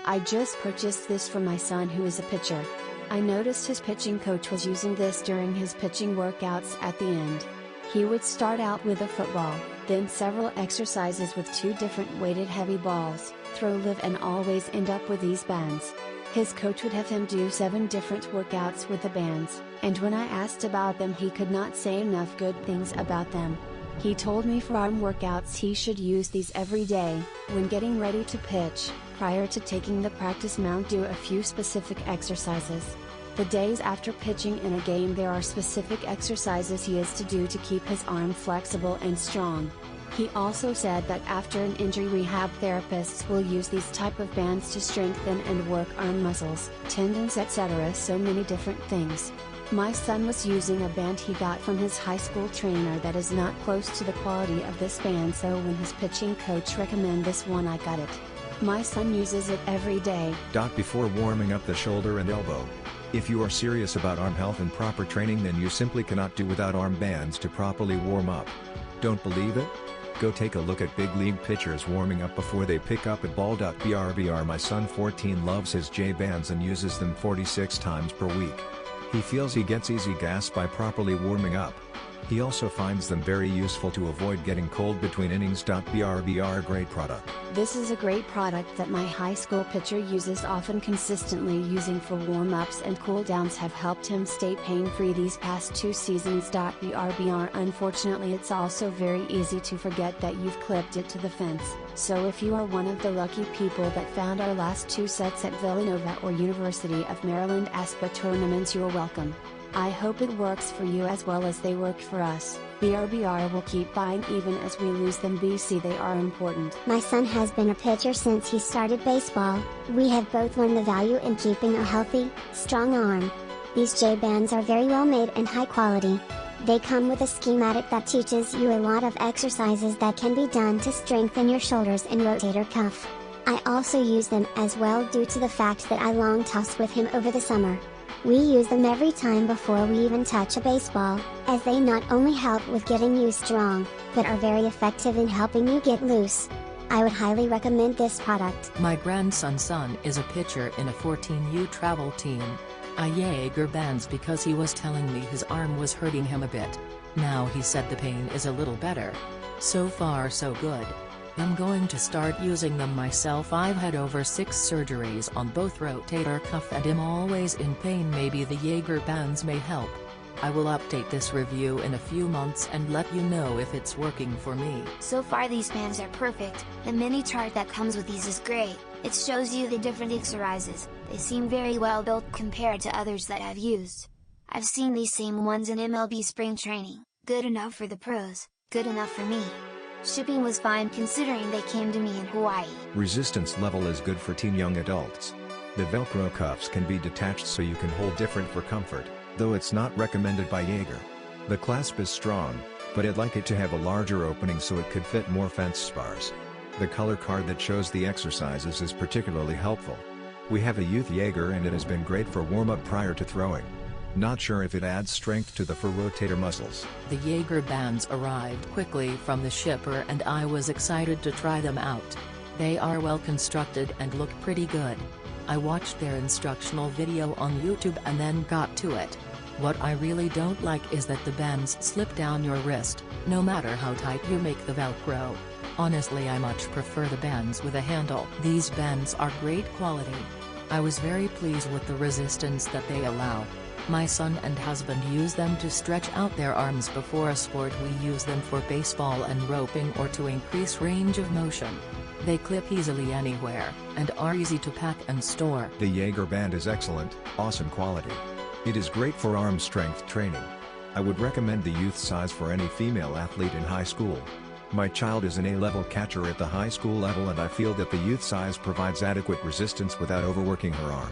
I just purchased this for my son who is a pitcher. I noticed his pitching coach was using this during his pitching workouts at the end. He would start out with a football, then several exercises with 2 different weighted heavy balls, throw live and always end up with these bands. His coach would have him do 7 different workouts with the bands, and when I asked about them he could not say enough good things about them. He told me for arm workouts he should use these every day, when getting ready to pitch, prior to taking the practice mound do a few specific exercises. The days after pitching in a game there are specific exercises he is to do to keep his arm flexible and strong. He also said that after an injury rehab therapists will use these type of bands to strengthen and work arm muscles, tendons etc. so many different things. My son was using a band he got from his high school trainer that is not close to the quality of this band, so when his pitching coach recommended this one I got it. My son uses it every day. Before warming up the shoulder and elbow. If you are serious about arm health and proper training, then you simply cannot do without arm bands to properly warm up. Don't believe it? Go take a look at big league pitchers warming up before they pick up a ball. My son 14 loves his J bands and uses them 46 times per week. He feels he gets easy gas by properly warming up. He also finds them very useful to avoid getting cold between innings. Great product. This is a great product that my high school pitcher uses often consistently using for warm-ups and cool-downs have helped him stay pain-free these past 2 seasons. Unfortunately it's also very easy to forget that you've clipped it to the fence, so if you are one of the lucky people that found our last 2 sets at Villanova or University of Maryland ASPA tournaments, you're welcome. I hope it works for you as well as they work for us. BRBR will keep buying even as we lose them. BC, they are important. My son has been a pitcher since he started baseball. We have both learned the value in keeping a healthy, strong arm. These J bands are very well made and high quality. They come with a schematic that teaches you a lot of exercises that can be done to strengthen your shoulders and rotator cuff. I also use them as well due to the fact that I long toss with him over the summer. We use them every time before we even touch a baseball, as they not only help with getting you strong, but are very effective in helping you get loose. I would highly recommend this product. My grandson's son is a pitcher in a 14U travel team. I Jaeger bands because he was telling me his arm was hurting him a bit. Now he said the pain is a little better. So far so good. I'm going to start using them myself. I've had over 6 surgeries on both rotator cuff and am always in pain. Maybe the Jaeger bands may help. I will update this review in a few months and let you know if it's working for me. So far these bands are perfect. The mini chart that comes with these is great. It shows you the different exercises. They seem very well built compared to others that I've used. I've seen these same ones in MLB spring training. Good enough for the pros, good enough for me. Shipping was fine considering they came to me in Hawaii. Resistance level is good for teen young adults. The Velcro cuffs can be detached so you can hold different for comfort, though it's not recommended by Jaeger. The clasp is strong, but I'd like it to have a larger opening so it could fit more fence spars. The color card that shows the exercises is particularly helpful. We have a youth Jaeger and it has been great for warm-up prior to throwing. Not sure if it adds strength to the for rotator muscles. The Jaeger bands arrived quickly from the shipper and I was excited to try them out. They are well constructed and look pretty good. I watched their instructional video on YouTube and then got to it. What I really don't like is that the bands slip down your wrist, no matter how tight you make the Velcro. Honestly, I much prefer the bands with a handle. These bands are great quality. I was very pleased with the resistance that they allow. My son and husband use them to stretch out their arms before a sport. We use them for baseball and roping or to increase range of motion. They clip easily anywhere, and are easy to pack and store. The Jaeger band is excellent, awesome quality. It is great for arm strength training. I would recommend the youth size for any female athlete in high school. My child is an A-level catcher at the high school level and I feel that the youth size provides adequate resistance without overworking her arm.